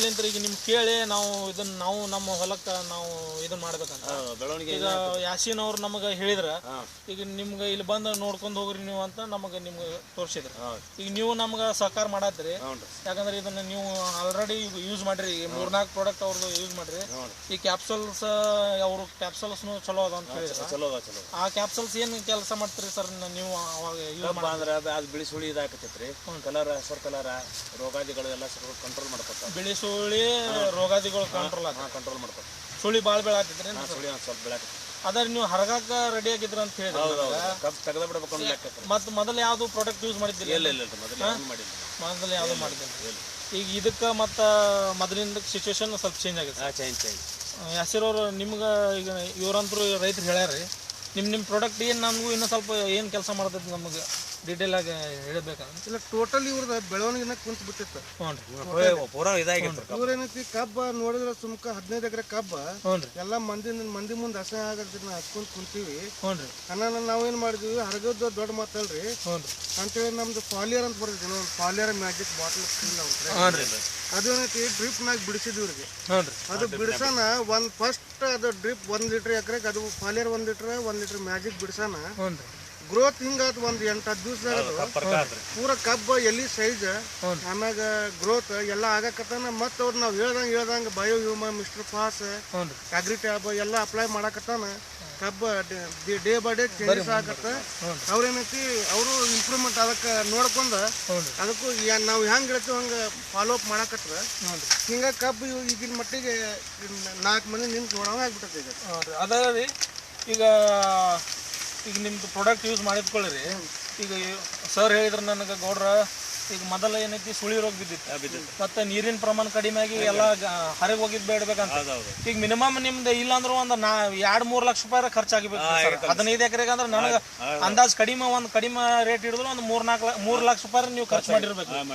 ಮೊದಲಿಂದ ಈಗ ನಿಮ್ಗೆ ಕೇಳಿ ನಾವು ಇದನ್ನ ನಾವು ನಮ್ಮ ಹೊಲಕ್ಕೆ ನಾವು ಇದನ್ನ ಮಾಡ್ಬೇಕಂತ ಬೆಳವಣಿಗೆ ಈಗ ಯಾಸಿನವ್ರು ನಮಗೆ ಹೇಳಿದ್ರ ಈಗ ನಿಮ್ಗೆ ಇಲ್ಲಿ ಬಂದು ನೋಡ್ಕೊಂಡು ಹೋಗ್ರಿ ನೀವು ಅಂತ ನಿಮ್ಗೆ ತೋರಿಸಿದ್ರು. ಈಗ ನೀವು ನಮ್ಗೆ ಸಹಕಾರ ಮಾಡತ್ರಿ, ಯಾಕಂದ್ರೆ ಇದನ್ನ ನೀವು ಆಲ್ರೆಡಿ ಯೂಸ್ ಮಾಡ್ರಿ, 3-4 ಪ್ರಾಡಕ್ಟ್ ಅವ್ರದ್ದು ಯೂಸ್ ಮಾಡ್ರಿ. ಈ ಕ್ಯಾಪ್ಸಲ್ಸ್ ಅವರು ಕ್ಯಾಪ್ಸಲ್ಸ್ನು ಚಲೋ ಅದ ಅಂತ ಹೇಳಿದ್ರು. ಆ ಕ್ಯಾಪ್ಸಲ್ಸ್ ಏನು ಕೆಲಸ ಮಾಡ್ತೀರಿ ಸರ್ ನೀವು ಅವಾಗ ಯೂಸ್ ಅಂದ್ರೆ ಅದು ಬಿಳಿ ಸುಳಿ ಇದಾಕತ್ತೈತ್ರಿ, ಕಲರ್ ಹಸಿರು ಕಲರ್ ರೋಗಾದಿಗಳು ಎಲ್ಲ ಕಂಟ್ರೋಲ್ ಮಾಡ್ಕೊತ. ಬಿಳಿ ಸುಳಿ ರೋಗಾದಿಗಳು ಕಂಟ್ರೋಲ್ ಮಾಡ್ಕೊತ. ಸುಳಿ ಭಾಳ ಬೆಳಾಕತ್ರಿ, ಸುಳಿ ಒಂದು ಸ್ವಲ್ಪ ಬೆಳಾಕತ್ತಿ. ಅದ್ರ ನೀವು ಹರಗಾಕ ರೆಡಿ ಆಗಿದ್ರ ಅಂತ ಹೇಳಿದ್ರೆ ತೆಗೆದ ಬಿಡ್ಬೇಕು. ಮತ್ತೆ ಮೊದಲು ಯಾವ್ದು ಪ್ರಾಡಕ್ಟ್ ಯೂಸ್ ಮಾಡಿದ್ದಿಲ್ಲ? ಮೊದಲು ಯಾವ್ದು ಮಾಡಿದ್ದಿಲ್ಲ. ಈಗ ಇದಕ್ಕೆ ಮತ್ತು ಮೊದಲಿಂದ ಸಿಚುವೇಶನ್ ಸ್ವಲ್ಪ ಚೇಂಜ್ ಆಗಿದೆ. ಯಾಸಿರವ್ರು ನಿಮ್ಗೆ ಈಗ ಇವ್ರಂತರೂ ರೈತರು ಹೇಳ್ಯಾರಿ, ನಿಮ್ಮ ಪ್ರಾಡಕ್ಟ್ ಏನು ನಮಗೂ ಇನ್ನೂ ಸ್ವಲ್ಪ ಏನು ಕೆಲಸ ಮಾಡ್ತೈತಿ ನಮಗೆ ಡೀಟೇಲ್ ಆಗಿ ಹೇಳಬೇಕಂತ. ಇಲ್ಲ ಟೋಟಲ್ ಇವ್ರದ ಬೆಳವಣಿಗೆನ ಕುಂತ ಬಿಟ್ಟಿತ್ತು. ಇವ್ರೇನೈತಿ ಕಬ್ಬ ನೋಡಿದ್ರೆ ಸುಮ್ಕ 15 ಎಕರೆ ಕಬ್ಬ ಎಲ್ಲ ಮಂದಿ ಮುಂದೆ ಅಸಹ್ಯ ಆಗತ್ತಿನ ಹಚ್ಕೊಂಡ್ ಕುಂತೀವಿ. ನಾವೇನ್ ಮಾಡಿದ್ವಿ, ಹರಗದ ದೊಡ್ಡ ಮಾತಲ್ರಿ ಅಂತೇಳಿ ನಮ್ದು ಫಾಲಿಯರ್ ಅಂತ ಬರ್ತೈತಿ, ಫಾಲಿಯರ್ ಮ್ಯಾಜಿಕ್ ಬಾಟಲ್ ಅದೇನೈತಿ ಡ್ರಿಪ್ ನಾಗ ಬಿಡಿಸಿದ್ವಿ ಇವ್ರಿಗೆ. ಅದು ಬಿಡಿಸೋಣ ಫಸ್ಟ್ ಅದು ಡ್ರಿಪ್ 1 ಲೀಟರ್ ಎಕರೆಗೆ ಅದು ಫಾಲಿಯರ್ 1 ಲೀಟರ್ ಮ್ಯಾಜಿಕ್ ಬಿಡಿಸೋಣ. ಗ್ರೋತ್ ಹಿಂಗಾದ್ 8-10 ದಿವಸದಾಗ ಪೂರ ಕಬ್ಬ ಎಲ್ಲಿ ಸೈಜ್ ಆಮ್ಯಾಗ ಗ್ರೋತ್ ಎಲ್ಲ ಆಗಕತ್ತಾನ. ಮತ್ತ ಅವ್ರು ನಾವ್ ಹೇಳ್ದಂಗ ಬಯೋ ಹ್ಯೂಮ ಮಿಸ್ಟರ್ ಪಾಸ್ ಅಗ್ರಿಟ್ಯಾಬ್ ಎಲ್ಲ ಅಪ್ಲೈ ಮಾಡಕತ್ತಾನ. ಕಬ್ಬ ಡೇ ಬೈ ಡೇ ಚೇಂಜಸ್ ಆಗತ್ತ. ಅವ್ರೇನೈತಿ ಅವರು ಇಂಪ್ರೂವ್ಮೆಂಟ್ ಅದಕ್ಕೆ ನೋಡ್ಕೊಂಡ ಅದಕ್ಕೂ ನಾವು ಹೆಂಗ್ ಹೇಳ್ತೀವಿ ಹಂಗ ಫಾಲೋ ಅಪ್ ಮಾಡಕತ್ರ. ಹಿಂಗ ಕಬ್ಬು ಈಗಿನ ಮಟ್ಟಿಗೆ 4 ಮಂದಿ ನಿಂತು ನೋಡೋಂಗ ಆಗ್ಬಿಟ್ಟೈತಿ. ಅದ ರೀ ಈಗ ನಿಮ್ದು ಪ್ರಾಡಕ್ಟ್ ಯೂಸ್ ಮಾಡಿದ್ಕೊಳ್ಳ್ರಿ. ಈಗ ಸರ್ ಹೇಳಿದ್ರು ನನಗೆ ಗೌಡ್ರ, ಈಗ ಮೊದಲ ಏನೈತಿ ಸುಳಿ ರೋಗ ಬಿದ್ದಿತ್ತು, ಮತ್ತೆ ನೀರಿನ ಪ್ರಮಾಣ ಕಡಿಮೆ ಆಗಿ ಎಲ್ಲ ಹರಿಗ್ ಹೋಗಿದ್ ಬೇಡ್ಬೇಕಂತ. ಈಗ ಮಿನಿಮಮ್ ನಿಮ್ದು ಇಲ್ಲ ಅಂದ್ರೆ ಒಂದು 2-3 ಲಕ್ಷ ರೂಪಾಯಿ ಖರ್ಚಾಗಿಬೇಕು. 15 ಎಕರೆಗೆ ಅಂದ್ರೆ ನನಗೆ ಅಂದಾಜ್ ಕಡಿಮೆ ರೇಟ್ ಹಿಡಿದ್ರು ಒಂದು 3 ಲಕ್ಷ ರೂಪಾಯಿ ನೀವು ಖರ್ಚು ಮಾಡಿರ್ಬೇಕು.